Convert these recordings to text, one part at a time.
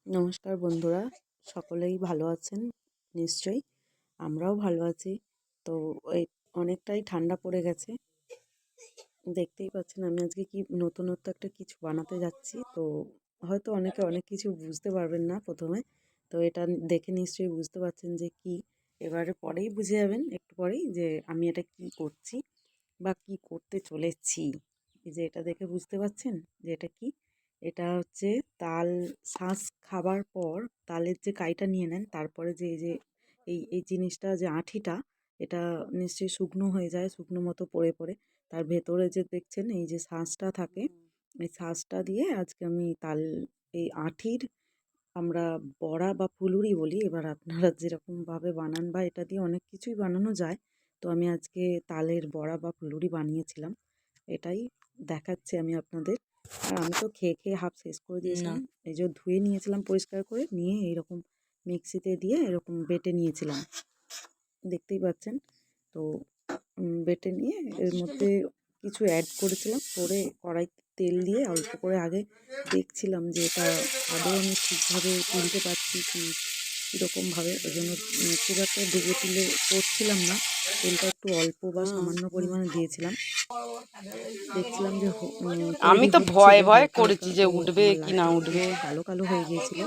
নমস্কার বন্ধুরা, সকলেই ভালো আছেন নিশ্চয়ই। আমরাও ভালো আছি। তো এই অনেকটাই ঠান্ডা পড়ে গেছে, দেখতেই পাচ্ছেন আমি আজকে কি নতুনত্ব একটা কিছু বানাতে যাচ্ছি। তো হয়তো অনেকে অনেক কিছু বুঝতে পারবেন না প্রথমে, তো এটা দেখে নিশ্চয়ই বুঝতে পারছেন যে কি। এবারে পরেই বুঝে যাবেন একটু পরেই যে আমি এটা কি করছি বা কি করতে চলেছি। এই যে এটা দেখে বুঝতে পারছেন যে এটা কি। এটা হচ্ছে তাল শাঁস খাবার পর তালের যে কাইটা নিয়ে নেন, তারপরে যে এই যে এই জিনিসটা যে আঁঠিটা, এটা নিশ্চয়ই শুকনো হয়ে যায়, শুকনো মতো পড়ে পড়ে তার ভেতরে যে দেখছেন এই যে শাঁসটা থাকে, এই শাঁসটা দিয়ে আজকে আমি তাল এই আঁঠির আমরা বড়া বা ফুলুরি বলি। এবার আপনারা যেরকমভাবে বানান বা এটা দিয়ে অনেক কিছুই বানানো যায়। তো আমি আজকে তালের বড়া বা ফুলুরি বানিয়েছিলাম, এটাই দেখাচ্ছি আমি আপনাদের। আর আমি তো খেয়ে খেয়ে হাফ শেষ করে দিয়েছিলাম। এই যে ধুয়ে নিয়েছিলাম পরিষ্কার করে নিয়ে এইরকম মিক্সিতে দিয়ে এরকম বেটে নিয়েছিলাম, দেখতেই পাচ্ছেন। তো বেটে নিয়ে এর মধ্যে কিছু অ্যাড করেছিলাম, করে কড়াইতে তেল দিয়ে অল্প করে আগে দেখছিলাম যে এটা আদৌ আমি ঠিকভাবে তুলতে পারছি কি কীরকমভাবে। ওই জন্য খুব একটা ডুবো তুলে করছিলাম না, তেলটা একটু অল্প বা সামান্য পরিমাণে দিয়েছিলাম। দেখছিলাম যে আমি তৈরি তো হচ্ছিল ভয়ে ভয়ে হালকা হালকা। করেছি যে তো উঠবে আমার কি না লাস্টের দিকে উঠবে। একটু কালো কালো হয়ে গিয়েছিল,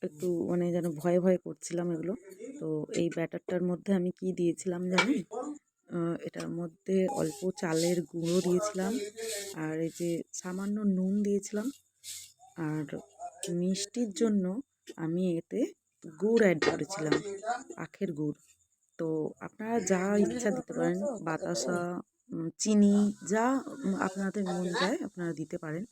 একটু মানে যেন ভয়ে ভয়ে করছিলাম এগুলো। তো এই ব্যাটারটার মধ্যে আমি কি দিয়েছিলাম জানেন? এটার মধ্যে অল্প চালের গুঁড়ো দিয়েছিলাম, আর এই যে সামান্য নুন দিয়েছিলাম, আর মিষ্টির জন্য আমি এতে গুড় অ্যাড করেছিলাম, আখের গুড়। তো আপনারা যা ইচ্ছা দিতে পারেন, বাতাসা, চিনি, যা আপনাদের মন চায় আপনারা দিতে পারেন।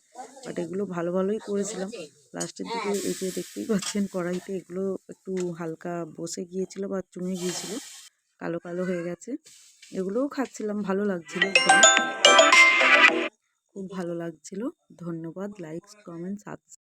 বাট এগুলো ভালো ভালোই করেছিলাম। লাস্টের দিকে এই যে দেখতেই পাচ্ছেন কড়াইতে এগুলো একটু হালকা বসে গিয়েছিল বা চুঙে গিয়েছিল, কালো কালো হয়ে গেছে। এগুলোও খাচ্ছিলাম, ভালো লাগছিল, খুব ভালো লাগছিল। ধন্যবাদ। Like, comment, subscribe.